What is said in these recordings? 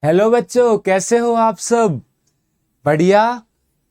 Hello बच्चों, कैसे हो आप सब? बढ़िया।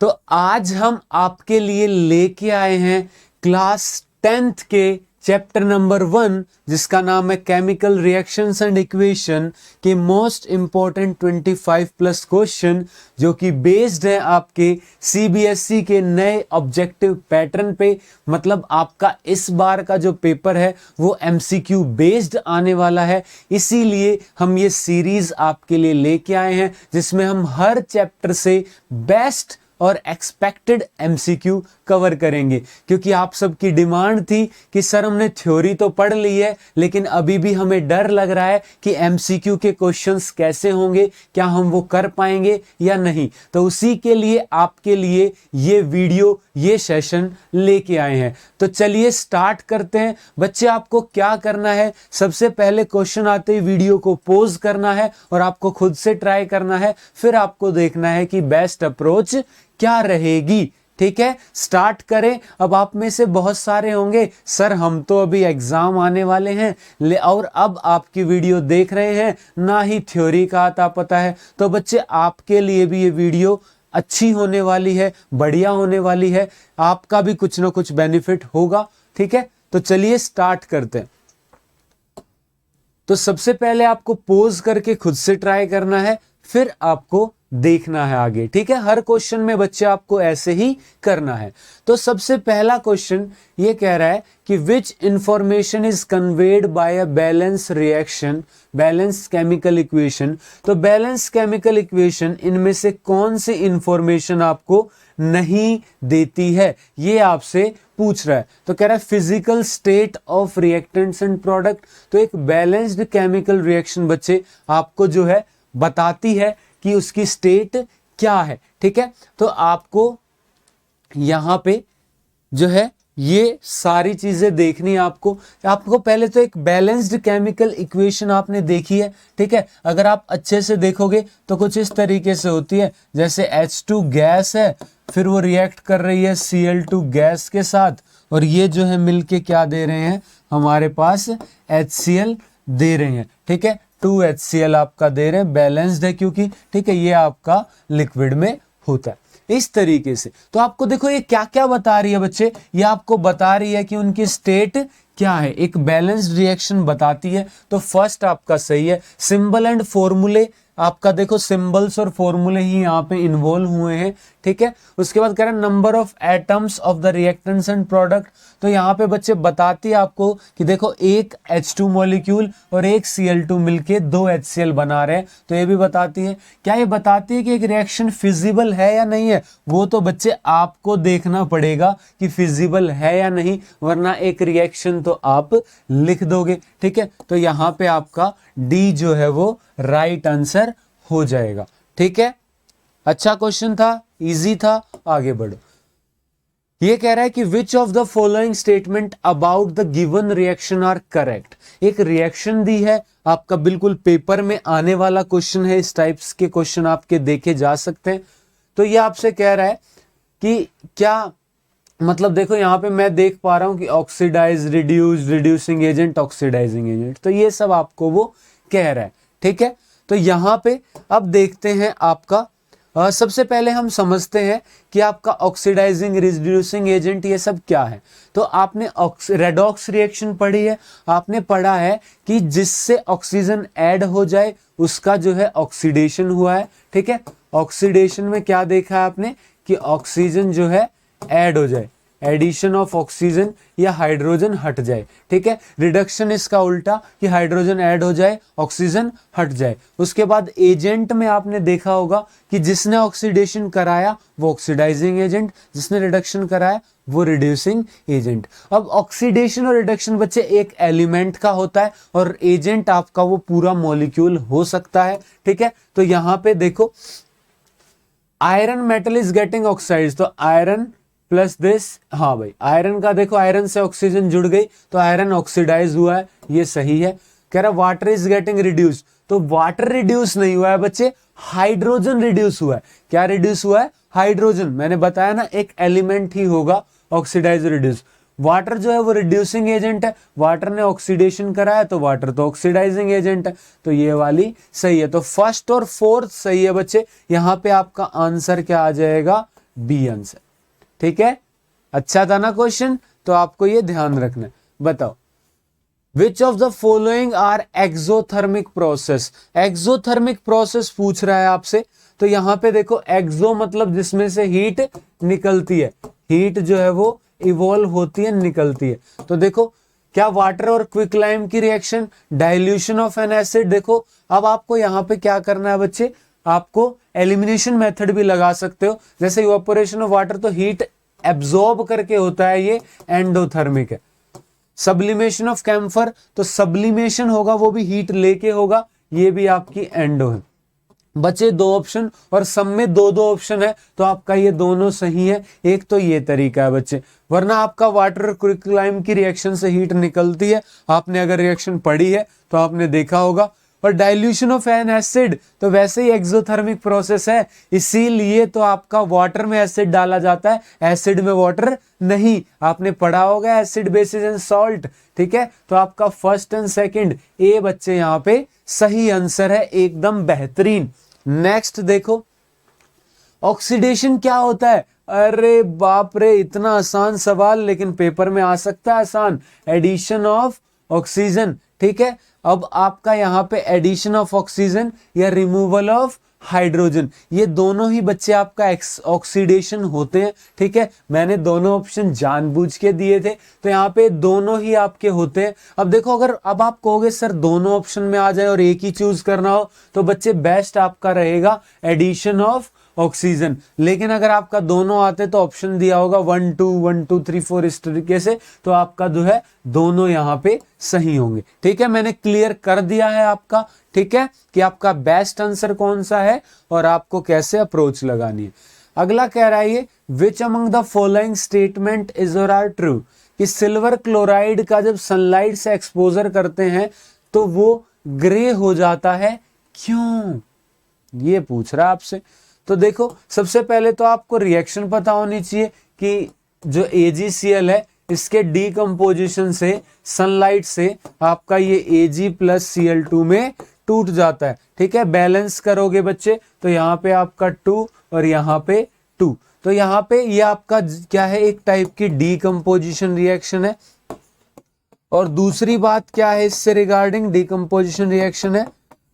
तो आज हम आपके लिए लेके आए हैं क्लास 10th के चैप्टर नंबर 1, जिसका नाम है केमिकल रिएक्शंस एंड इक्वेशन के मोस्ट इंपॉर्टेंट 25 प्लस क्वेश्चन, जो कि बेस्ड है आपके सीबीएसई के नए ऑब्जेक्टिव पैटर्न पे। मतलब आपका इस बार का जो पेपर है वो एमसीक्यू बेस्ड आने वाला है। इसीलिए हम ये सीरीज आपके लिए लेके आए हैं, जिसमें हम हर चैप्टर से बेस्ट और एक्सपेक्टेड एमसीक्यू कवर करेंगे। क्योंकि आप सबकी डिमांड थी कि सर हमने थ्योरी तो पढ़ ली है, लेकिन अभी भी हमें डर लग रहा है कि एमसीक्यू के क्वेश्चंस कैसे होंगे, क्या हम वो कर पाएंगे या नहीं। तो उसी के लिए आपके लिए ये वीडियो, ये सेशन लेके आए हैं। तो चलिए स्टार्ट करते हैं। बच्चे, आपको क्या करना है, सबसे पहले क्वेश्चन आते ही वीडियो को पॉज करना है और आपको खुद से ट्राई करना है। फिर आपको देखना है कि बेस्ट अप्रोच क्या रहेगी। ठीक है, स्टार्ट करें। अब आप में से बहुत सारे होंगे, सर हम तो अभी एग्जाम आने वाले हैं और अब आपकी वीडियो देख रहे हैं, ना ही थ्योरी का आता पता है। तो बच्चे, आपके लिए भी ये वीडियो अच्छी होने वाली है, बढ़िया होने वाली है, आपका भी कुछ ना कुछ बेनिफिट होगा। ठीक है, तो चलिए स्टार्ट करते हैं। तो सबसे पहले आपको पोज करके खुद से ट्राई करना है, फिर आपको देखना है आगे। ठीक है, हर क्वेश्चन में बच्चे आपको ऐसे ही करना है। तो सबसे पहला क्वेश्चन ये कह रहा है कि which information is conveyed by a balance reaction, balance chemical equation. तो बैलेंस केमिकल इक्वेशन, इनमें से कौन सी इंफॉर्मेशन आपको नहीं देती है, ये आपसे पूछ रहा है। तो कह रहा है physical state of reactants and product. तो एक बैलेंस्ड केमिकल रिएक्शन बच्चे आपको जो है बताती है कि उसकी स्टेट क्या है। ठीक है, तो आपको यहां पे जो है ये सारी चीजें देखनी है। आपको पहले तो एक बैलेंस्ड केमिकल इक्वेशन आपने देखी है। ठीक है, अगर आप अच्छे से देखोगे तो कुछ इस तरीके से होती है, जैसे H2 गैस है, फिर वो रिएक्ट कर रही है Cl2 गैस के साथ, और ये जो है मिलके क्या दे रहे हैं, हमारे पास HCl दे रहे हैं। ठीक है, 2HCl आपका दे रहे हैं, बैलेंस्ड है क्योंकि। ठीक है, ये आपका लिक्विड में होता है इस तरीके से। तो आपको देखो ये क्या क्या बता रही है बच्चे, ये आपको बता रही है कि उनकी स्टेट क्या है, एक बैलेंस्ड रिएक्शन बताती है। तो फर्स्ट आपका सही है। सिंबल एंड फॉर्मूले, आपका देखो सिंबल्स और फॉर्मूले ही यहाँ पे इन्वॉल्व हुए हैं। ठीक है, उसके बाद कह रहा है number of atoms of the reactants and product. तो यहाँ पे बच्चे बताती है आपको कि देखो एक H2 मॉलिक्यूल और एक Cl2 मिलके 2 HCl बना रहे हैं। तो ये भी बताती है। क्या ये बताती है कि एक रिएक्शन फिजिबल है या नहीं है? वो तो बच्चे आपको देखना पड़ेगा कि फिजिबल है या नहीं, वरना एक रिएक्शन तो आप लिख दोगे। ठीक है, तो यहाँ पे आपका डी जो है वो राइट आंसर हो जाएगा। ठीक है, अच्छा क्वेश्चन था, इजी था, आगे बढ़ो। ये कह रहा है कि which of the following statement about the given reaction are correct. एक रिएक्शन दी है आपका, बिल्कुल पेपर में आने वाला क्वेश्चन है, इस टाइप्स के क्वेश्चन आपके देखे जा सकते हैं। तो ये आपसे कह रहा है कि क्या मतलब, देखो यहां पे मैं देख पा रहा हूं कि oxidise, reduce, reducing agent, oxidising agent, तो ये सब आपको वो कह रहा है। ठीक है, तो यहां पे अब देखते हैं आपका सबसे पहले हम समझते हैं कि आपका ऑक्सीडाइजिंग, रिड्यूसिंग एजेंट ये सब क्या है। तो आपने रेडॉक्स रिएक्शन पढ़ी है, आपने पढ़ा है कि जिससे ऑक्सीजन ऐड हो जाए उसका जो है ऑक्सीडेशन हुआ है। ठीक है, ऑक्सीडेशन में क्या देखा है आपने कि ऑक्सीजन जो है ऐड हो जाए, एडिशन ऑफ ऑक्सीजन या हाइड्रोजन हट जाए। ठीक है, रिडक्शन इसका उल्टा कि हाइड्रोजन ऐड हो जाए, ऑक्सीजन हट जाए। उसके बाद एजेंट में आपने देखा होगा कि जिसने ऑक्सीडेशन कराया वो ऑक्सीडाइजिंग एजेंट, जिसने रिडक्शन कराया वो रिड्यूसिंग एजेंट। अब ऑक्सीडेशन और रिडक्शन बच्चे एक एलिमेंट का होता है और एजेंट आपका वो पूरा मॉलिक्यूल हो सकता है। ठीक है, तो यहां पे देखो iron metal is getting oxide, तो आयरन प्लस दिस, हाँ भाई आयरन का देखो, आयरन से ऑक्सीजन जुड़ गई तो आयरन ऑक्सीडाइज हुआ है, ये सही है। कह रहा वाटर इज गेटिंग रिड्यूस, तो वाटर रिड्यूस नहीं हुआ है बच्चे, हाइड्रोजन रिड्यूस हुआ है। क्या रिड्यूस हुआ है? हाइड्रोजन। मैंने बताया ना एक एलिमेंट ही होगा ऑक्सीडाइज रिड्यूस। वाटर जो है वो रिड्यूसिंग एजेंट है, वाटर ने ऑक्सीडेशन करा है तो वाटर तो ऑक्सीडाइजिंग एजेंट है, तो ये वाली सही है। तो फर्स्ट और फोर्थ सही है बच्चे, यहां पे आपका आंसर क्या आ जाएगा, बी आंसर। ठीक है, अच्छा था ना क्वेश्चन, तो आपको ये ध्यान रखना है। बताओ which of the following are exothermic process, exothermic process पूछ रहा है आपसे। तो यहां पे देखो एक्सो मतलब जिसमें से हीट निकलती है, हीट जो है वो इवॉल्व होती है, निकलती है। तो देखो क्या वाटर और क्विकलाइम की reaction, dilution of N acid. देखो अब आपको यहां पे क्या करना है बच्चे, आपको एलिमिनेशन मेथड भी लगा सकते हो, जैसे इवेपोरेशन ऑफ वाटर तो हीट एब्जॉर्ब करके होता है, ये एंडोथर्मिक है। सब्लिमेशन ऑफ कैम्फर तो सब्लिमेशन होगा वो भी हीट लेके होगा, ये भी आपकी एंडो है। बचे दो ऑप्शन और सब में दो दो ऑप्शन है, तो आपका ये दोनों सही है। एक तो ये तरीका है बच्चे, वरना आपका वाटर और क्विकलाइम की रिएक्शन से हीट निकलती है, आपने अगर रिएक्शन पढ़ी है तो आपने देखा होगा। और डाइल्यूशन ऑफ एन एसिड तो वैसे ही एक्सोथर्मिक प्रोसेस है, इसीलिए तो आपका वाटर में एसिड डाला जाता है, एसिड में वाटर नहीं। आपने पढ़ा होगा एसिड बेसिस एंड सॉल्ट। ठीक है, तो आपका फर्स्ट एंड सेकंड ए बच्चे यहां पे सही आंसर है, एकदम बेहतरीन। नेक्स्ट देखो ऑक्सीडेशन क्या होता है। अरे बाप रे, इतना आसान सवाल, लेकिन पेपर में आ सकता है आसान। Addition of oxygen. ठीक है, अब आपका यहां पे एडिशन ऑफ ऑक्सीजन या रिमूवल ऑफ हाइड्रोजन, ये दोनों ही बच्चे आपका ऑक्सीडेशन होते हैं। ठीक है, मैंने दोनों ऑप्शन जानबूझ के दिए थे, तो यहाँ पे दोनों ही आपके होते हैं। अब देखो अगर अब आप कहोगे सर दोनों ऑप्शन में आ जाए और एक ही चूज करना हो, तो बच्चे बेस्ट आपका रहेगा एडिशन ऑफ ऑक्सीजन। लेकिन अगर आपका दोनों आते तो ऑप्शन दिया होगा 1 2 1 2 3 4 इस तरीके से, तो आपका जो है दोनों यहां पे सही होंगे। ठीक है, मैंने क्लियर कर दिया है आपका। ठीक है, कि आपका बेस्ट आंसर कौन सा है और आपको कैसे अप्रोच लगानी है। अगला कह रहा है ये which among the following statement is और आर ट्रू, कि सिल्वर क्लोराइड का जब सनलाइट से एक्सपोजर करते हैं तो वो ग्रे हो जाता है, क्यों, ये पूछ रहा है आपसे। तो देखो सबसे पहले तो आपको रिएक्शन पता होनी चाहिए कि जो AgCl है इसके डीकंपोजिशन से सनलाइट से आपका ये Ag+Cl2 में टूट जाता है। ठीक है, बैलेंस करोगे बच्चे तो यहाँ पे आपका 2 और यहाँ पे 2, तो यहाँ पे ये आपका क्या है, एक टाइप की डीकंपोजिशन रिएक्शन है। और दूसरी बात क्या है इससे रिगार्डिंग डीकंपोजिशन रिएक्शन है,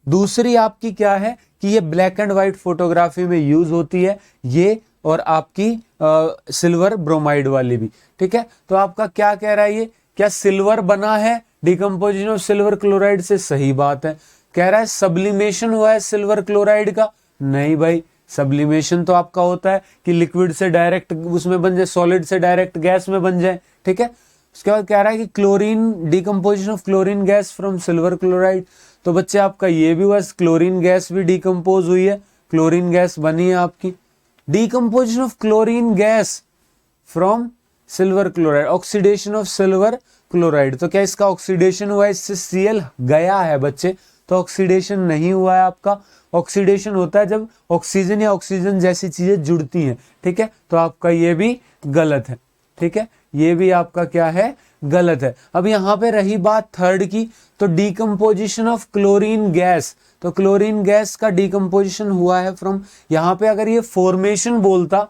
दूसरी आपकी क्या है कि ये ब्लैक एंड व्हाइट फोटोग्राफी में यूज होती है ये, और आपकी सिल्वर ब्रोमाइड वाली भी। ठीक है, तो आपका क्या कह रहा है ये, क्या सिल्वर बना है डिकम्पोजिशन ऑफ सिल्वर क्लोराइड से, सही बात है। कह रहा है सब्लिमेशन हुआ है सिल्वर क्लोराइड का, नहीं भाई, सब्लिमेशन तो आपका होता है कि लिक्विड से डायरेक्ट उसमें बन जाए, सॉलिड से डायरेक्ट गैस में बन जाए। ठीक है, उसके बाद कह रहा है कि chlorine decomposition of chlorine gas from silver chloride, तो बच्चे आपका ये भी हुआ, क्लोरीन गैस भी डीकंपोज हुई है, क्लोरीन गैस बनी है आपकी। Decomposition of chlorine gas from silver chloride, oxidation of silver chloride, तो क्या इसका ऑक्सीडेशन हुआ है, इससे Cl गया है बच्चे, तो ऑक्सीडेशन नहीं हुआ है आपका। ऑक्सीडेशन होता है जब ऑक्सीजन या ऑक्सीजन जैसी चीजें जुड़ती हैं। ठीक है, तो आपका ये भी गलत है। ठीक है, ये भी आपका क्या है, गलत है। अब यहां पे रही बात थर्ड की, तो डीकंपोजिशन ऑफ क्लोरीन गैस, तो क्लोरीन गैस का डीकंपोजिशन हुआ है फ्रॉम, यहां पे अगर ये फॉर्मेशन बोलता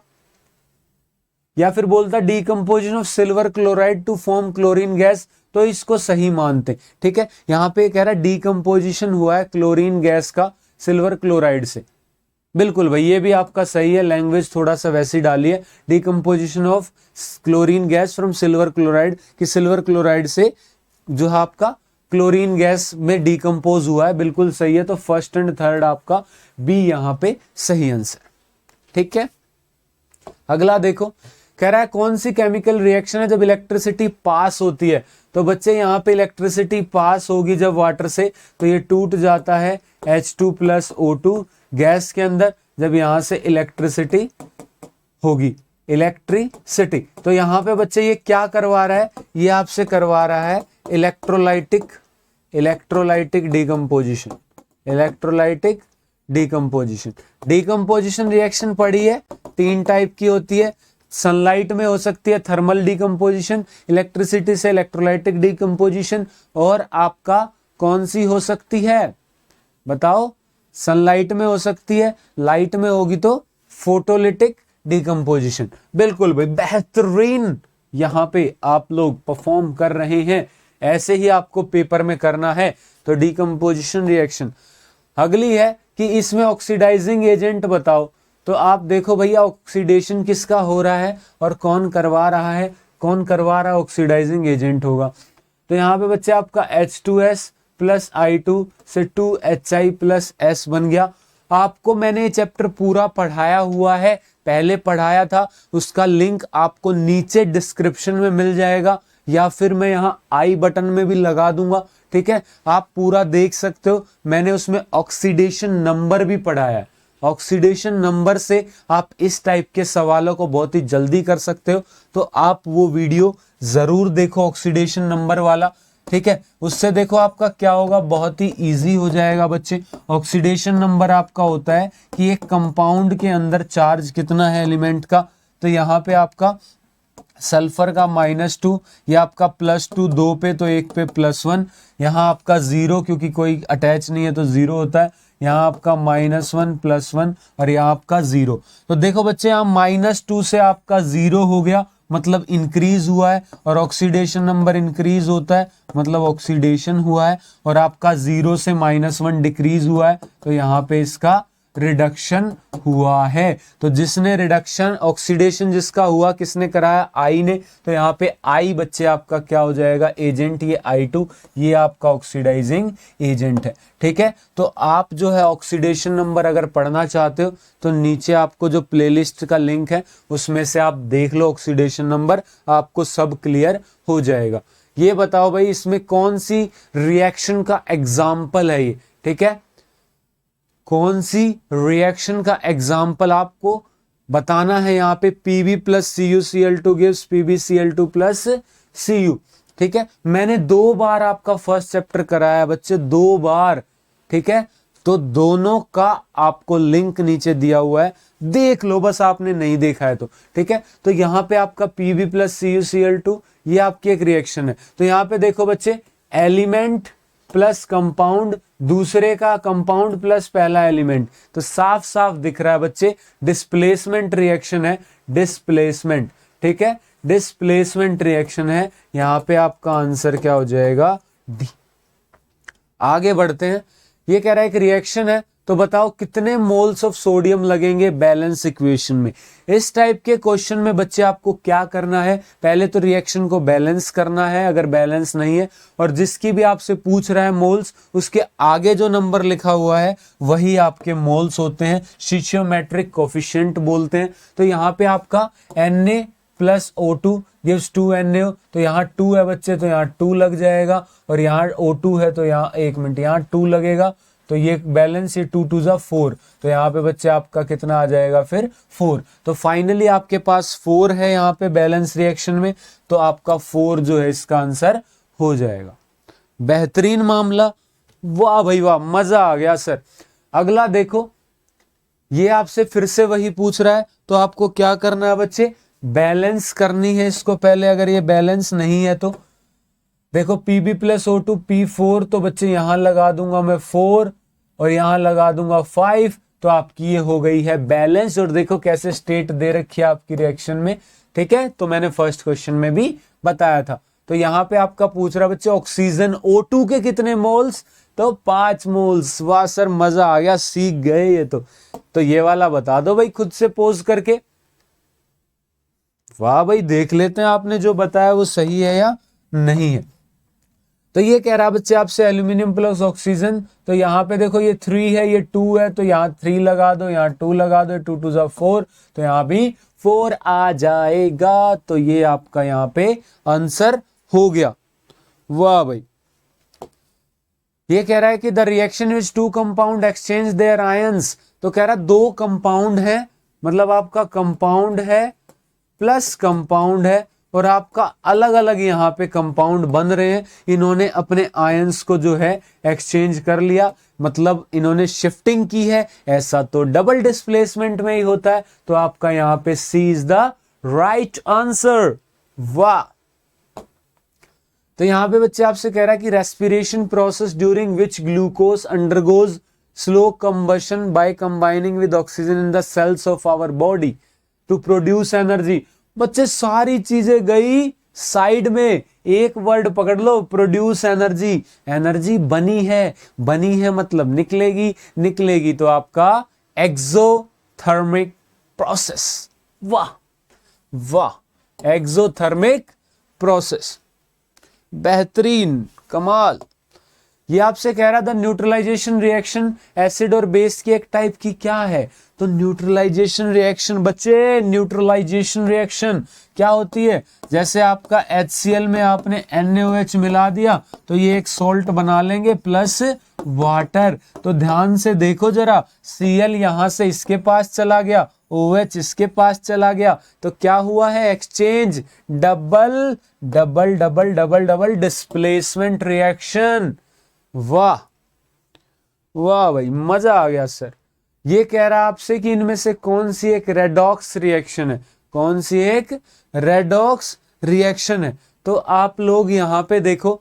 या फिर बोलता decomposition of silver chloride to form chlorine gas, तो इसको सही मानते। ठीक है, यहां पे कह रहा है डीकंपोजिशन हुआ है क्लोरीन गैस का सिल्वर क्लोराइड से, बिल्कुल भाई ये भी आपका सही है, लैंग्वेज थोड़ा सा वैसी डाली है, decomposition of chlorine gas from silver chloride, कि सिल्वर क्लोराइड से जो है आपका क्लोरीन गैस में डीकंपोज हुआ है, बिल्कुल सही है। तो फर्स्ट एंड थर्ड आपका बी यहां पे सही आंसर। ठीक है, अगला देखो, कह रहा है कौन सी केमिकल रिएक्शन है जब इलेक्ट्रिसिटी पास होती है, तो बच्चे यहाँ पे इलेक्ट्रिसिटी पास होगी जब वाटर से, तो ये टूट जाता है H2+O2 गैस के अंदर, जब यहां से इलेक्ट्रिसिटी होगी, इलेक्ट्रिसिटी। तो यहां पे बच्चे ये क्या करवा रहा है, ये आपसे करवा रहा है electrolytic decomposition, electrolytic decomposition. Decomposition reaction पढ़ी है, 3 टाइप की होती है, सनलाइट में हो सकती है थर्मल डिकम्पोजिशन, इलेक्ट्रिसिटी से इलेक्ट्रोलाइटिक डिकम्पोजिशन, और आपका कौन सी हो सकती है बताओ? सनलाइट में हो सकती है, लाइट में होगी तो फोटोलिटिक डिकम्पोजिशन। बिल्कुल भाई, बेहतरीन यहां पे आप लोग परफॉर्म कर रहे हैं, ऐसे ही आपको पेपर में करना है। तो डिकम्पोजिशन रिएक्शन। अगली है कि इसमें ऑक्सीडाइजिंग एजेंट बताओ। तो आप देखो भैया, ऑक्सीडेशन किसका हो रहा है और कौन करवा रहा है? कौन करवा रहा है? ऑक्सीडाइजिंग एजेंट होगा। तो यहाँ पे बच्चे आपका H2S प्लस I2 से 2HI प्लस S बन गया। आपको मैंने ये चैप्टर पूरा पढ़ाया हुआ है, पहले पढ़ाया था, उसका लिंक आपको नीचे डिस्क्रिप्शन में मिल जाएगा, या फिर मैं यहाँ आई बटन में भी लगा दूंगा। ठीक है, आप पूरा देख सकते हो। मैंने उसमें ऑक्सीडेशन नंबर भी पढ़ाया है। ऑक्सीडेशन नंबर से आप इस टाइप के सवालों को बहुत ही जल्दी कर सकते हो, तो आप वो वीडियो जरूर देखो, ऑक्सीडेशन नंबर वाला। ठीक है, उससे देखो आपका क्या होगा, बहुत ही इजी हो जाएगा बच्चे। ऑक्सीडेशन नंबर आपका होता है कि एक कंपाउंड के अंदर चार्ज कितना है एलिमेंट का। तो यहाँ पे आपका सल्फर का -2, ये आपका +2, 2 पे तो 1 पे +1, यहाँ आपका 0 क्योंकि कोई अटैच नहीं है तो 0 होता है, यहाँ आपका -1 +1 और यहाँ आपका 0। तो देखो बच्चे, यहाँ -2 से आपका 0 हो गया, मतलब इंक्रीज हुआ है, और ऑक्सीडेशन नंबर इंक्रीज होता है मतलब ऑक्सीडेशन हुआ है, और आपका 0 से -1 डिक्रीज हुआ है, तो यहाँ पे इसका रिडक्शन हुआ है। तो जिसने रिडक्शन ऑक्सीडेशन जिसका हुआ, किसने कराया? आई ने। तो यहाँ पे आई बच्चे आपका क्या हो जाएगा? एजेंट। ये I2, ये आपका ऑक्सीडाइजिंग एजेंट है। ठीक है, तो आप जो है ऑक्सीडेशन नंबर अगर पढ़ना चाहते हो तो नीचे आपको जो प्लेलिस्ट का लिंक है उसमें से आप देख लो ऑक्सीडेशन नंबर, आपको सब क्लियर हो जाएगा। ये बताओ भाई, इसमें कौन सी रिएक्शन का एग्जाम्पल है ये? ठीक है, कौन सी रिएक्शन का एग्जाम्पल आपको बताना है? यहाँ पे Pb plus CuCl2 gives PbCl2 plus Cu। ठीक है, मैंने 2 बार आपका फर्स्ट चैप्टर कराया बच्चे, 2 बार। ठीक है, तो दोनों का आपको लिंक नीचे दिया हुआ है, देख लो बस, आपने नहीं देखा है तो। ठीक है, तो यहाँ पे आपका Pb प्लस CuCl2 ये आपकी एक रिएक्शन है। तो यहाँ पे देखो बच्चे, एलिमेंट प्लस कंपाउंड, दूसरे का कंपाउंड प्लस पहला एलिमेंट, तो साफ साफ दिख रहा है बच्चे डिस्प्लेसमेंट रिएक्शन है, डिस्प्लेसमेंट। ठीक है, डिस्प्लेसमेंट रिएक्शन है। यहां पे आपका आंसर क्या हो जाएगा? डी। आगे बढ़ते हैं। ये कह रहा है एक रिएक्शन है, तो बताओ कितने मोल्स ऑफ सोडियम लगेंगे बैलेंस इक्वेशन में। इस टाइप के क्वेश्चन में बच्चे आपको क्या करना है? पहले तो रिएक्शन को बैलेंस करना है, अगर बैलेंस नहीं है, और जिसकी भी आपसे पूछ रहा है मोल्स, उसके आगे जो नंबर लिखा हुआ है वही आपके मोल्स होते हैं, स्टिचियोमेट्रिक कोफिशिएंट बोलते हैं। तो यहाँ पे आपका Na plus O2 gives 2Na, तो यहाँ 2 है बच्चे, तो यहाँ 2 लग जाएगा, और यहाँ O2 है तो यहाँ 1 मिनट, यहाँ 2 लगेगा, तो ये बैलेंस, ये 2 2 4, तो यहाँ पे बच्चे आपका कितना आ जाएगा फिर? 4। तो फाइनली आपके पास 4 है यहाँ पे बैलेंस रिएक्शन में, तो आपका 4 जो है इसका आंसर हो जाएगा। बेहतरीन मामला, वाह भाई वाह, मजा आ गया सर। अगला देखो, ये आपसे फिर से वही पूछ रहा है, तो आपको क्या करना है बच्चे? बैलेंस करनी है इसको पहले। अगर ये बैलेंस नहीं है तो देखो Pb प्लस O2 P4, तो बच्चे यहां लगा दूंगा मैं 4 और यहां लगा दूंगा 5, तो आपकी ये हो गई है बैलेंस। और देखो कैसे स्टेट दे रखी है आपकी रिएक्शन में। ठीक है, तो मैंने फर्स्ट क्वेश्चन में भी बताया था। तो यहाँ पे आपका पूछ रहा बच्चे ऑक्सीजन O2 के कितने मोल्स? तो 5 मोल्स। वाह सर, मजा आ गया, सीख गए ये तो ये वाला बता दो भाई खुद से पोज करके। वाह भाई, देख लेते हैं आपने जो बताया वो सही है या नहीं है। तो ये कह रहा बच्चे आपसे एल्यूमिनियम प्लस ऑक्सीजन, तो यहाँ पे देखो ये 3 है, ये 2 है, तो यहाँ 3 लगा दो, यहाँ 2 लगा दो, 2 2 4, तो यहाँ भी 4 आ जाएगा। तो ये आपका यहाँ पे आंसर हो गया। वाह भाई। ये कह रहा है कि the reaction which 2 compound exchange there ions, तो कह रहा 2 कंपाउंड है, मतलब आपका कंपाउंड है प्लस कंपाउंड है, और आपका अलग अलग यहाँ पे कंपाउंड बन रहे हैं। इन्होंने अपने आयंस को जो है एक्सचेंज कर लिया, मतलब इन्होंने शिफ्टिंग की है। ऐसा तो डबल डिस्प्लेसमेंट में ही होता है, तो आपका यहाँ पे सी इज द राइट आंसर, वाह। तो यहां पे बच्चे आपसे कह रहा है कि respiration process during which glucose undergoes slow combustion by combining with oxygen in the cells of our body to produce energy. बच्चे सारी चीजें गई साइड में, एक वर्ड पकड़ लो, प्रोड्यूस एनर्जी। एनर्जी बनी है मतलब निकलेगी, निकलेगी तो आपका एक्सोथर्मिक प्रोसेस। वाह वाह, एक्सोथर्मिक प्रोसेस, बेहतरीन, कमाल। ये आपसे कह रहा था न्यूट्रलाइजेशन रिएक्शन एसिड और बेस की एक टाइप की क्या है, तो न्यूट्रलाइजेशन रिएक्शन बच्चे, न्यूट्रलाइजेशन रिएक्शन क्या होती है, जैसे आपका HCl में आपने NaOH मिला दिया तो ये एक सॉल्ट बना लेंगे प्लस वाटर। तो ध्यान से देखो जरा, Cl यहां से इसके पास चला गया, OH इसके पास चला गया, तो क्या हुआ है, exchange, double double double double double displacement reaction. वाह वाह भाई, मजा आ गया सर। ये कह रहा है आपसे कि इनमें से कौन सी एक रेडॉक्स रिएक्शन है, कौन सी एक रेडॉक्स रिएक्शन है। तो आप लोग यहां पे देखो,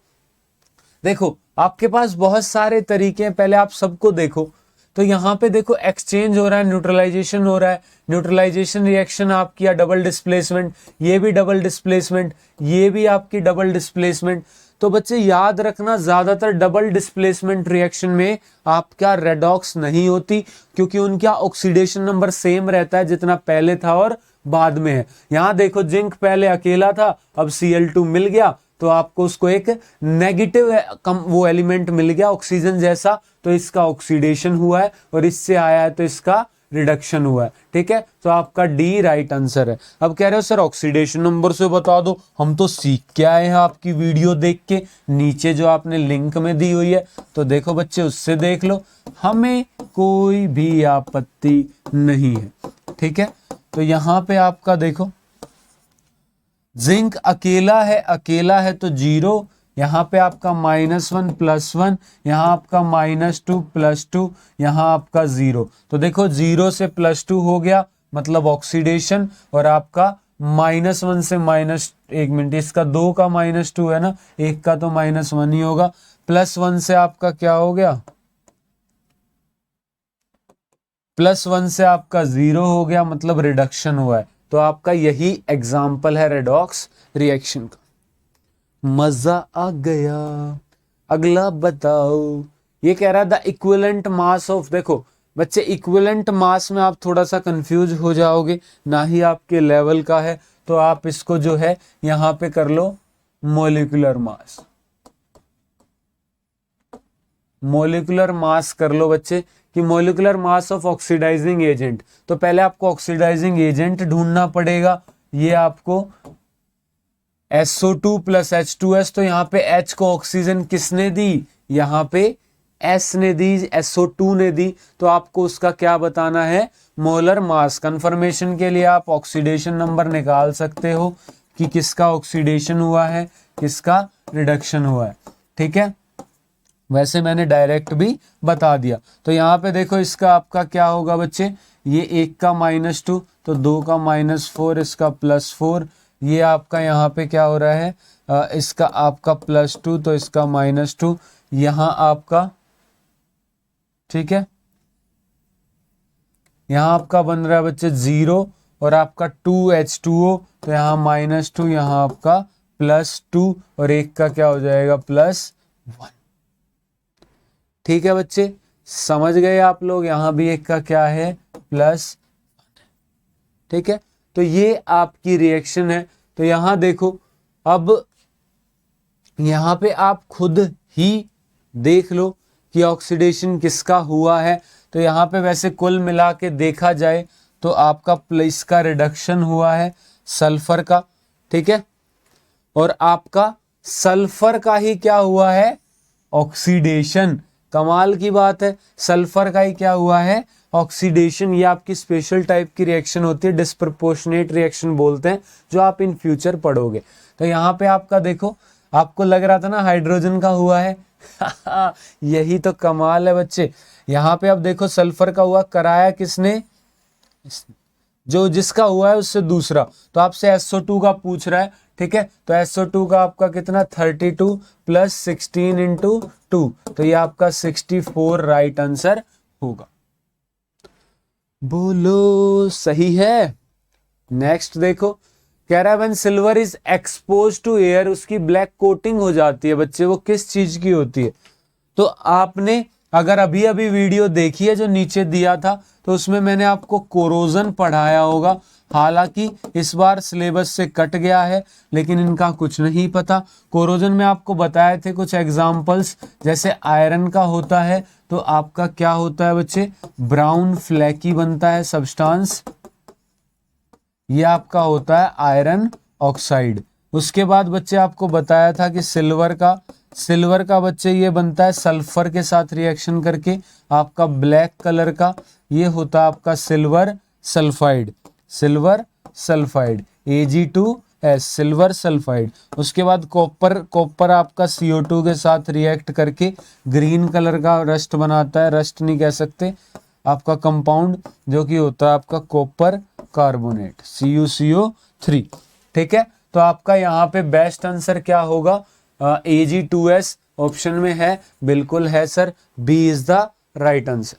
देखो आपके पास बहुत सारे तरीके हैं, पहले आप सबको देखो। तो यहां पे देखो एक्सचेंज हो रहा है, न्यूट्रलाइजेशन हो रहा है, न्यूट्रलाइजेशन रिएक्शन आप किया, डबल डिस्प्लेसमेंट, ये भी डबल डिस्प्लेसमेंट, ये भी आपकी डबल डिस्प्लेसमेंट। तो बच्चे याद रखना, ज्यादातर डबल डिस्प्लेसमेंट रिएक्शन में आपका रेडॉक्स नहीं होती, क्योंकि उनका ऑक्सीडेशन नंबर सेम रहता है जितना पहले था और बाद में है। यहां देखो जिंक पहले अकेला था, अब Cl2 मिल गया तो आपको उसको एक नेगेटिव वो एलिमेंट मिल गया ऑक्सीजन जैसा, तो इसका ऑक्सीडेशन हुआ है, और इससे आया है तो इसका रिडक्शन हुआ है। ठीक है, तो आपका डी राइट आंसर है। अब कह रहे हो सर ऑक्सीडेशन नंबर से बता दो, हम तो सीख के आए हैं आपकी वीडियो देख के, नीचे जो आपने लिंक में दी हुई है, तो देखो बच्चे उससे देख लो, हमें कोई भी आपत्ति नहीं है। ठीक है, तो यहां पे आपका देखो जिंक अकेला है तो 0, यहां पे आपका -1 +1, यहां आपका -2 +2, यहां आपका 0। तो देखो 0 से +2 हो गया मतलब ऑक्सीडेशन, और आपका -1 से एक मिनट, इसका 2 का -2 है ना, एक का तो -1 ही होगा, +1 से आपका क्या हो गया, +1 से आपका 0 हो गया मतलब रिडक्शन हुआ है। तो आपका यही एग्जाम्पल है रेडॉक्स रिएक्शन का। मजा आ गया। अगला बताओ, ये कह रहा था इक्विवेलेंट मास ऑफ, देखो बच्चे इक्विवेलेंट मास में आप थोड़ा सा कंफ्यूज हो जाओगे, ना ही आपके लेवल का है, तो आप इसको जो है यहां पे कर low molecular mass, molecular mass कर लो बच्चे, कि molecular mass of oxidising agent. तो पहले आपको ऑक्सीडाइजिंग एजेंट ढूंढना पड़ेगा, ये आपको SO2 + H2S, तो यहाँ पे H को ऑक्सीजन किसने दी, यहाँ पे S ने दी, SO2 ने दी, तो आपको उसका क्या बताना है, मोलर मास। कंफर्मेशन के लिए आप ऑक्सीडेशन नंबर निकाल सकते हो कि किसका ऑक्सीडेशन हुआ है, किसका रिडक्शन हुआ है। ठीक है, वैसे मैंने डायरेक्ट भी बता दिया। तो यहाँ पे देखो इसका आपका क्या होगा बच्चे, ये 1 का -2 तो 2 का -4, इसका +4, ये आपका यहाँ पे क्या हो रहा है, इसका आपका +2 तो इसका -2, यहाँ आपका, ठीक है, यहाँ आपका बन रहा है बच्चे 0, और आपका 2H2O, तो यहाँ -2, यहाँ आपका +2, और एक का क्या हो जाएगा +1। ठीक है बच्चे, समझ गए आप लोग, यहां भी एक का क्या है +1। ठीक है, तो ये आपकी रिएक्शन है। तो यहां देखो, अब यहां पे आप खुद ही देख लो कि ऑक्सीडेशन किसका हुआ है। तो यहां पे वैसे कुल मिला के देखा जाए तो आपका इसका रिडक्शन हुआ है सल्फर का। ठीक है, और आपका सल्फर का ही क्या हुआ है, ऑक्सीडेशन। कमाल की बात है, सल्फर का ही क्या हुआ है, ऑक्सीडेशन। ये आपकी स्पेशल टाइप की रिएक्शन होती है, डिस्प्रपोर्शनेट रिएक्शन बोलते हैं, जो आप इन फ्यूचर पढ़ोगे। तो यहाँ पे आपका देखो, आपको लग रहा था ना हाइड्रोजन का हुआ है यही तो कमाल है बच्चे। यहाँ पे अब देखो सल्फर का हुआ, कराया किसने, जो जिसका हुआ है उससे दूसरा। तो आपसे SO2 का पूछ रहा है, ठीक है। तो SO2 का आपका कितना 32 प्लस 16 इंटू 2, तो ये आपका 64 राइट आंसर होगा। बोलो सही है। नेक्स्ट देखो, कह रहा है when silver is expose to air, उसकी ब्लैक कोटिंग हो जाती है बच्चे, वो किस चीज की होती है? तो आपने अगर अभी अभी वीडियो देखी है जो नीचे दिया था, तो उसमें मैंने आपको कोरोजन पढ़ाया होगा। हालांकि इस बार सिलेबस से कट गया है, लेकिन इनका कुछ नहीं पता। कोरोजन में आपको बताए थे कुछ एग्जाम्पल्स, जैसे आयरन का होता है तो आपका क्या होता है बच्चे, ब्राउन फ्लैकी बनता है सब्सटेंस, ये आपका होता है आयरन ऑक्साइड। उसके बाद बच्चे आपको बताया था कि सिल्वर का बच्चे ये बनता है सल्फर के साथ रिएक्शन करके, आपका ब्लैक कलर का ये होता है आपका silver sulphide, Ag2S silver sulphide. उसके बाद कॉपर आपका CO2 के साथ रिएक्ट करके ग्रीन कलर का रस्ट बनाता है, रस्ट नहीं कह सकते, आपका कंपाउंड जो कि होता है आपका कॉपर कार्बोनेट CuCO3, ठीक है। तो आपका यहाँ पे बेस्ट आंसर क्या होगा? Ag2S ऑप्शन में है, बिल्कुल है sir, B is the right answer.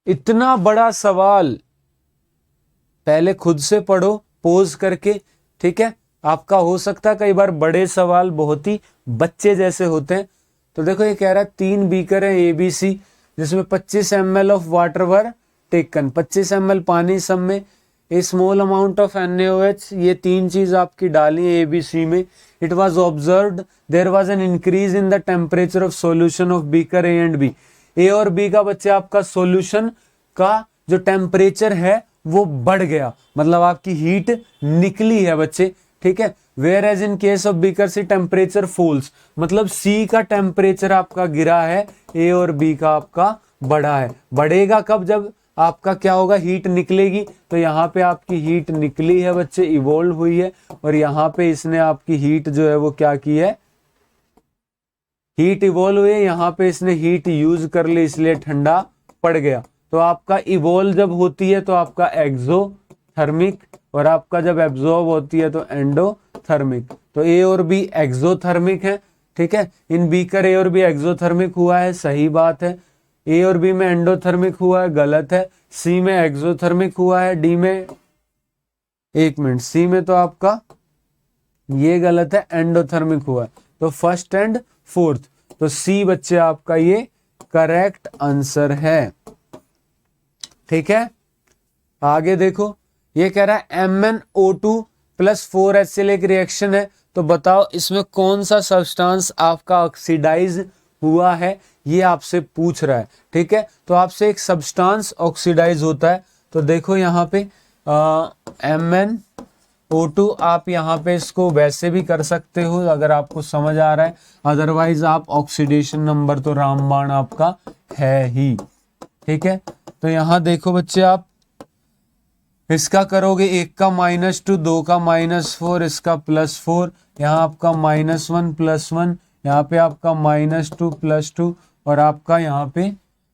इतना बड़ा सवाल पहले खुद से पढ़ो पोज करके, ठीक है। आपका हो सकता है कई बार बड़े सवाल बहुत ही बच्चे जैसे होते हैं। तो देखो ये कह रहा है 3 बीकर है ABC, जिसमें 25 ml of water were taken, 25 ml पानी सब में, a small amount of NaOH, ये 3 चीज आपकी डाली है ABC में। It was observed there was an increase in the temperature of solution of beaker A and B। A और बी का बच्चे आपका सॉल्यूशन का जो टेम्परेचर है वो बढ़ गया, मतलब आपकी हीट निकली है बच्चे, ठीक है। Whereas in case of beaker C temperature falls, मतलब सी का टेम्परेचर आपका गिरा है, ए और बी का आपका बढ़ा है। बढ़ेगा कब? जब आपका क्या होगा, हीट निकलेगी। तो यहाँ पे आपकी हीट निकली है बच्चे, इवोल्व हुई है, और यहाँ पे इसने आपकी हीट जो है वो क्या की है, हीट इवोल्व हुई है, यहाँ पे इसने हीट यूज कर ली इसलिए ठंडा पड़ गया। तो आपका इवोल्व जब होती है तो आपका एक्सोथर्मिक, और आपका जब एब्जॉर्ब होती है तो एंडोथर्मिक। तो ए और बी एक्सोथर्मिक है, ठीक है। इन बीकर ए और बी एक्सोथर्मिक हुआ है, सही बात है। ए और बी में एंडोथर्मिक हुआ है, गलत है। सी में एक्सोथर्मिक हुआ है, डी में, एक मिनट, सी में तो आपका ये गलत है, एंडोथर्मिक हुआ है। तो फर्स्ट एंड फोर्थ, तो सी बच्चे आपका ये करेक्ट आंसर है, ठीक है। आगे देखो, ये कह रहा है MnO2 प्लस 4HCl एक रिएक्शन है, तो बताओ इसमें कौन सा सब्सटेंस आपका ऑक्सीडाइज हुआ है, ये आपसे पूछ रहा है, ठीक है। तो आपसे एक सब्सटेंस ऑक्सीडाइज होता है, तो देखो यहाँ पे MnO2, आप यहाँ पे इसको वैसे भी कर सकते हो अगर आपको समझ आ रहा है, अदरवाइज आप ऑक्सीडेशन नंबर तो रामबाण आपका है ही, ठीक है। तो यहाँ देखो बच्चे, आप इसका करोगे, एक का -2, दो का -4, इसका +4, यहाँ आपका -1 +1, यहाँ पे आपका -2 +2, और आपका यहाँ पे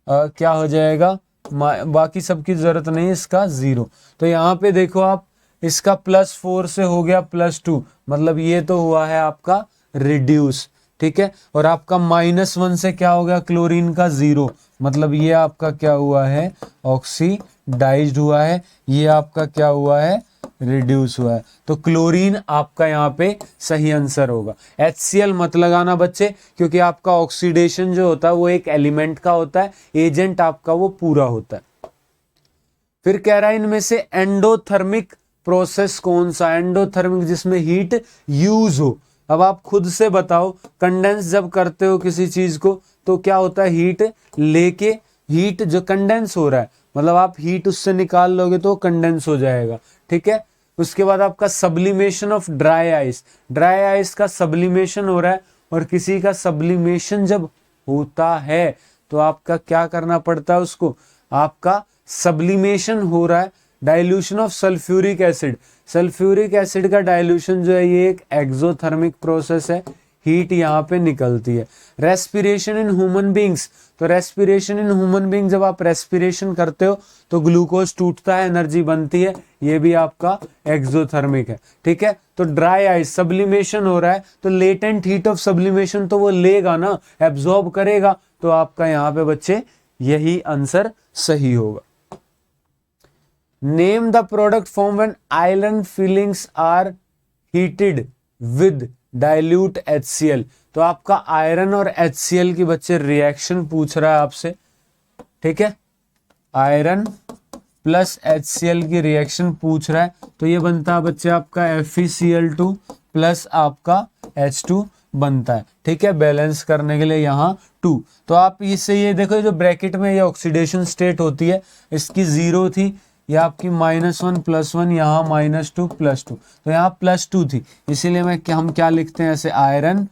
क्या हो जाएगा, बाकी सबकी जरूरत नहीं है, इसका 0। तो यहाँ पे देखो आप, इसका +4 से हो गया +2, मतलब ये तो हुआ है आपका रिड्यूस, ठीक है। और आपका -1 से क्या हो गया, क्लोरीन का 0, मतलब ये आपका क्या हुआ है, ऑक्सीडाइज्ड हुआ है, ये आपका क्या हुआ है, रिड्यूस हुआ है। तो क्लोरीन आपका यहाँ पे सही आंसर होगा। HCl मत लगाना बच्चे, क्योंकि आपका ऑक्सीडेशन जो होता है वो एक एलिमेंट का होता है, एजेंट आपका वो पूरा होता है। फिर कह रहा है इनमें से एंडोथर्मिक प्रोसेस कौन सा, एंडोथर्मिक जिसमें हीट यूज हो। अब आप खुद से बताओ, कंडेंस जब करते हो किसी चीज को तो क्या होता है, हीट लेके, हीट जो कंडेंस हो रहा है, मतलब आप हीट उससे निकाल लोगे तो कंडेंस हो जाएगा, ठीक है। उसके बाद आपका sublimation of dry ice, dry ice का सब्लिमेशन हो रहा है, और किसी का सब्लिमेशन जब होता है तो आपका क्या करना पड़ता है, उसको आपका सब्लिमेशन हो रहा है, dilution of sulphuric acid, sulphuric acid का डाइल्यूशन जो है ये एक एक्सोथर्मिक प्रोसेस है, हीट यहाँ पे निकलती है। रेस्पिरेशन इन ह्यूमन बींग्स, तो रेस्पिरेशन इन ह्यूमन बींग, जब आप रेस्पिरेशन करते हो तो ग्लूकोज टूटता है, एनर्जी बनती है, ये भी आपका एक्सोथर्मिक है। ठीक है, तो ड्राई आइस, सब्लिमेशन हो रहा है तो लेटेंट हीट ऑफ सब्लिमेशन तो वो लेगा ना, एब्जॉर्ब करेगा, तो आपका यहाँ पे बच्चे यही आंसर सही होगा। Name the product form when iron filings are heated with dilute HCl, तो आपका आयरन और HCl की बच्चे रिएक्शन पूछ रहा है आपसे। ठीक है, आयरन प्लस HCl की रिएक्शन पूछ रहा है, तो ये बनता है बच्चे आपका FeCl2 प्लस आपका H2 बनता है। ठीक है, बैलेंस करने के लिए यहाँ 2, तो आप इससे ये देखो, जो ब्रैकेट में ये ऑक्सीडेशन स्टेट होती है, इसकी 0 थी, ये आपकी -1 +1, यहाँ -2 +2, तो यहाँ +2 थी, इसीलिए हम क्या लिखते हैं ऐसे, आयरन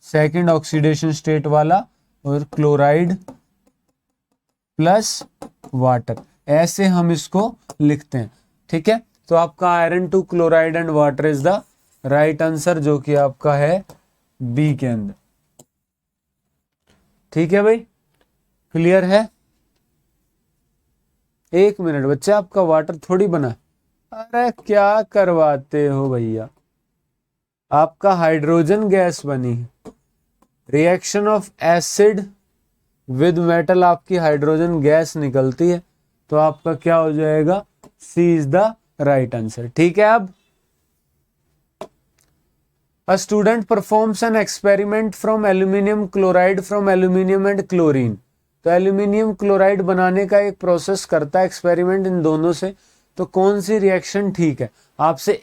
सेकंड ऑक्सीडेशन स्टेट वाला और क्लोराइड प्लस वाटर, ऐसे हम इसको लिखते हैं। ठीक है, तो आपका iron two chloride and water is the right answer, जो कि आपका है बी के अंदर। ठीक है भाई, क्लियर है? एक मिनट बच्चे, आपका वाटर थोड़ी बना, अरे क्या करवाते हो भैया, आपका हाइड्रोजन गैस बनी है। Reaction of acid with metal, आपकी हाइड्रोजन गैस निकलती है, तो आपका क्या हो जाएगा, सी इज द राइट आंसर। ठीक है, अब A student performs an experiment from aluminium chloride from aluminium and chlorine, तो एल्यूमिनियम क्लोराइड बनाने का एक प्रोसेस करता है एक्सपेरिमेंट इन दोनों से, तो कौन सी रिएक्शन ठीक है? आपसे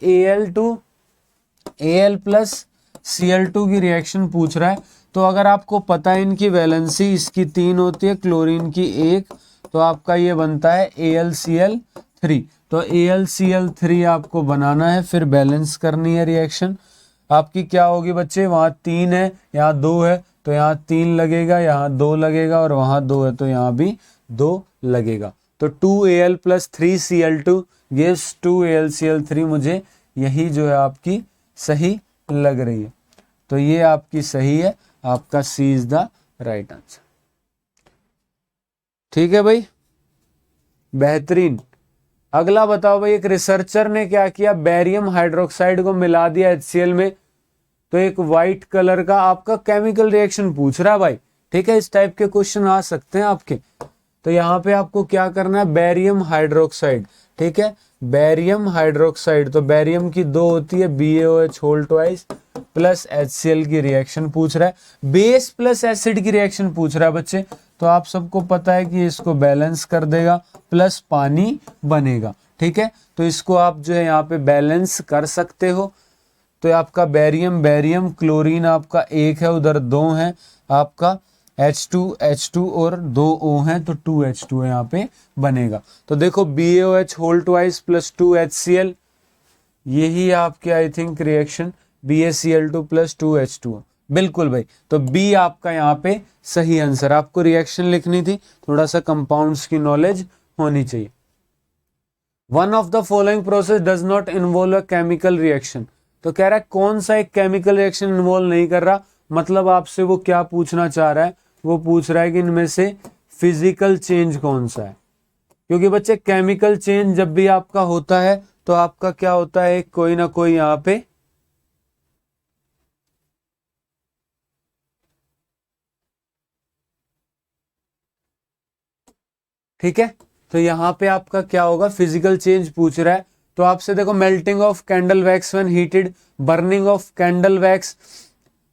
Al प्लस Cl2 की रिएक्शन पूछ रहा है, तो अगर आपको पता है इनकी वैलेंसी, इसकी 3 होती है, क्लोरीन की 1, तो आपका ये बनता है AlCl3, तो AlCl3 आपको बनाना है, फिर बैलेंस करनी है रिएक्शन। आपकी क्या होगी बच्चे, वहां 3 है, यहाँ 2 है, तो यहाँ 3 लगेगा, यहाँ 2 लगेगा, और वहां 2 है तो यहाँ भी 2 लगेगा, तो 2Al plus 3Cl2 gives 2AlCl3, मुझे यही जो है आपकी सही लग रही है, तो ये आपकी सही है, आपका सी इज द राइट आंसर। ठीक है भाई, बेहतरीन। अगला बताओ भाई, एक रिसर्चर ने क्या किया, बेरियम हाइड्रोक्साइड को मिला दिया HCl में, तो एक व्हाइट कलर का आपका केमिकल रिएक्शन पूछ रहा है भाई। ठीक है, इस टाइप के क्वेश्चन आ सकते हैं आपके, तो यहाँ पे आपको क्या करना है, बेरियम हाइड्रोक्साइड। ठीक है, बेरियम हाइड्रोक्साइड, तो बेरियम की 2 होती है, BaOH whole twice plus HCl की रिएक्शन पूछ रहा है, बेस प्लस एसिड की रिएक्शन पूछ रहा है बच्चे, तो आप सबको पता है कि इसको बैलेंस कर देगा, प्लस पानी बनेगा। ठीक है, तो इसको आप जो है यहाँ पे बैलेंस कर सकते हो, तो आपका बेरियम क्लोरीन आपका 1 है, उधर 2 है, आपका H2 और 2 O हैं, तो 2H2 यहाँ पे बनेगा। तो देखो BaOH whole twice plus 2HCl, यही आपके I think reaction BaCl2 plus 2H2, बिल्कुल भाई, तो बी आपका यहाँ पे सही आंसर। आपको रिएक्शन लिखनी थी, थोड़ा सा कंपाउंड्स की नॉलेज होनी चाहिए। One of the following process does not involve a chemical reaction, तो कह रहा है कौन सा एक केमिकल रिएक्शन इन्वॉल्व नहीं कर रहा, मतलब आपसे वो क्या पूछना चाह रहा है, वो पूछ रहा है कि इनमें से फिजिकल चेंज कौन सा है, क्योंकि बच्चे केमिकल चेंज जब भी आपका होता है तो आपका क्या होता है, कोई ना कोई यहाँ पे ठीक है, तो यहाँ पे आपका क्या होगा, फिजिकल चेंज पूछ रहा है, तो आपसे देखो melting of candle wax when heated, burning of candle wax,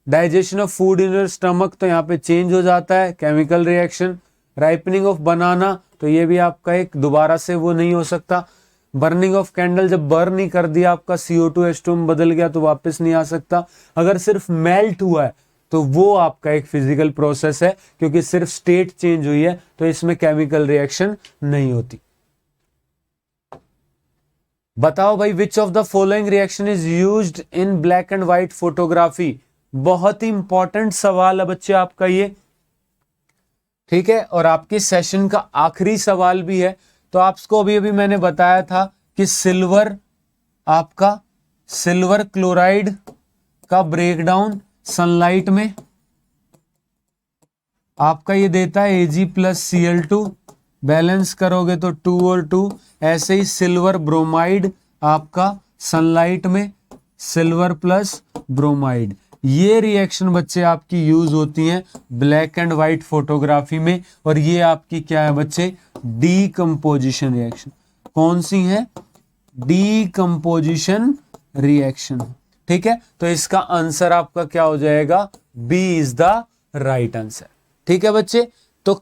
digestion of food in your stomach, तो यहाँ पे चेंज हो जाता है, केमिकल रिएक्शन। राइपनिंग ऑफ बनाना, तो ये भी आपका एक दोबारा से वो नहीं हो सकता। बर्निंग ऑफ कैंडल, जब बर्न ही कर दिया आपका CO2 H2 में बदल गया तो वापस नहीं आ सकता। अगर सिर्फ मेल्ट हुआ है तो वो आपका एक फिजिकल प्रोसेस है, क्योंकि सिर्फ स्टेट चेंज हुई है, तो इसमें केमिकल रिएक्शन नहीं होती। बताओ भाई, विच of the following reaction is used in black and white photography, बहुत ही इंपॉर्टेंट सवाल है बच्चे आपका ये। ठीक है, और आपके सेशन का आखिरी सवाल भी है। तो आपको अभी मैंने बताया था कि सिल्वर क्लोराइड का ब्रेकडाउन सनलाइट में आपका ये देता है Ag+Cl2, बैलेंस करोगे तो 2 और 2। ऐसे ही सिल्वर ब्रोमाइड आपका सनलाइट में सिल्वर प्लस ब्रोमाइड। ये रिएक्शन बच्चे आपकी यूज होती हैं ब्लैक एंड व्हाइट फोटोग्राफी में, और ये आपकी क्या है बच्चे, डीकंपोजिशन रिएक्शन। कौन सी है, डीकंपोजिशन रिएक्शन। ठीक है, तो इसका आंसर आपका क्या हो जाएगा, B is the right answer. ठीक है बच्चे, तो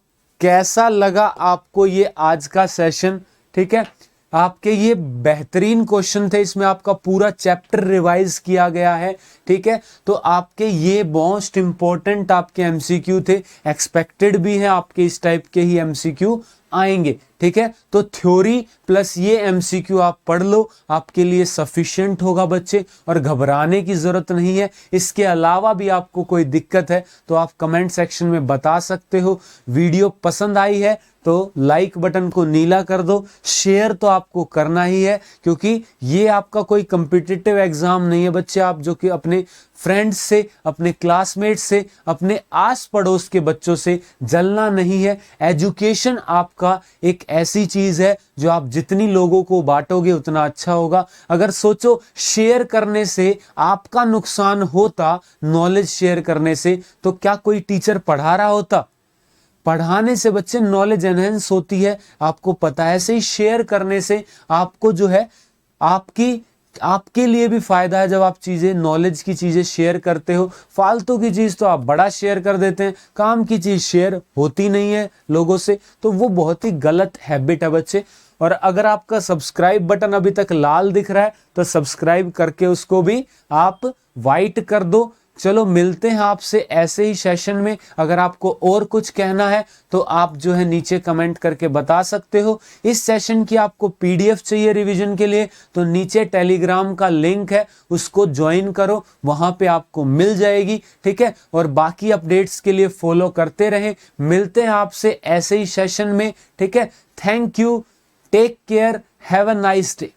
कैसा लगा आपको ये आज का सेशन। ठीक है, आपके ये बेहतरीन क्वेश्चन थे, इसमें आपका पूरा चैप्टर रिवाइज किया गया है। ठीक है, तो आपके ये मोस्ट इंपॉर्टेंट आपके एमसीक्यू थे, एक्सपेक्टेड भी है आपके इस टाइप के ही एमसीक्यू आएंगे। ठीक है, तो थ्योरी प्लस ये एमसीक्यू आप पढ़ लो, आपके लिए सफिशिएंट होगा बच्चे, और घबराने की जरूरत नहीं है। इसके अलावा भी आपको कोई दिक्कत है तो आप कमेंट सेक्शन में बता सकते हो। वीडियो पसंद आई है तो लाइक बटन को नीला कर दो, शेयर तो आपको करना ही है, क्योंकि ये आपका कोई कॉम्पिटिटिव एग्जाम नहीं है बच्चे। आप जो कि अपने फ्रेंड्स से, अपने क्लासमेट से, अपने आस पड़ोस के बच्चों से जलना नहीं है। एजुकेशन आपका एक ऐसी चीज है जो आप जितनी लोगों को बांटोगे उतना अच्छा होगा। अगर सोचो शेयर करने से आपका नुकसान होता, नॉलेज शेयर करने से, तो क्या कोई टीचर पढ़ा रहा होता? पढ़ाने से बच्चे नॉलेज एनहेंस होती है, आपको पता है। ऐसे ही शेयर करने से आपको जो है आपके लिए भी फायदा है। जब आप चीजें, नॉलेज की चीजें शेयर करते हो, फालतू की चीज तो आप बड़ा शेयर कर देते हैं, काम की चीज शेयर होती नहीं है लोगों से, तो वो बहुत ही गलत हैबिट है बच्चे। और अगर आपका सब्सक्राइब बटन अभी तक लाल दिख रहा है तो सब्सक्राइब करके उसको भी आप वाइट कर दो। चलो मिलते हैं आपसे ऐसे ही सेशन में। अगर आपको और कुछ कहना है तो आप जो है नीचे कमेंट करके बता सकते हो। इस सेशन की आपको पीडीएफ चाहिए रिवीजन के लिए तो नीचे टेलीग्राम का लिंक है, उसको ज्वाइन करो, वहां पे आपको मिल जाएगी। ठीक है, और बाकी अपडेट्स के लिए फॉलो करते रहें। मिलते हैं आपसे ऐसे ही सेशन में। ठीक है, thank you, take care, have a nice day.